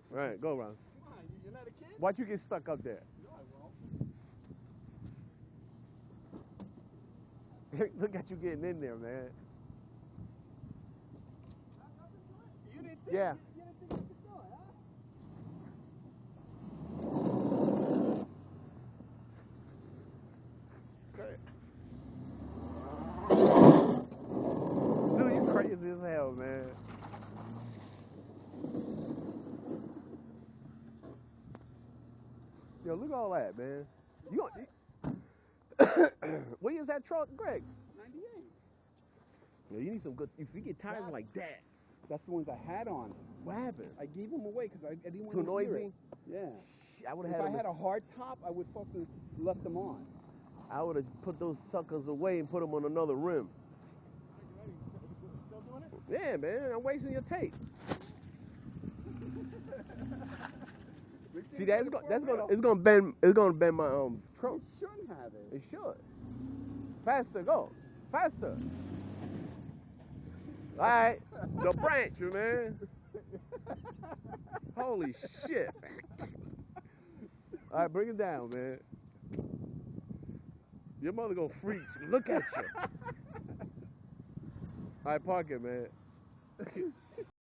Right, go around. Come on, you're not a kid? Watch you get stuck up there. No, I won't. Look at you getting in there, man. You didn't think, Yeah. you didn't think I could do it, huh? Dude, you crazy as hell, man. Yo, look at all that, man. You What is that truck, Greg? 98. Yo, you need some good. If you get tires like that, That's the ones I had on. what happened? I gave them away because I didn't want Too to hear noisy? it. Yeah. I would If have I had had them. a hard top, I would fucking left them on. I would have put those suckers away and put them on another rim. Still doing it? Yeah, man, I'm wasting your tape. See, it's gonna bend my trunk. You shouldn't have it. It should. Faster, go. Faster. All right, the branch, man. Holy shit. All right, bring it down, man. Your mother gonna freak. Look at you. All right, park it, man.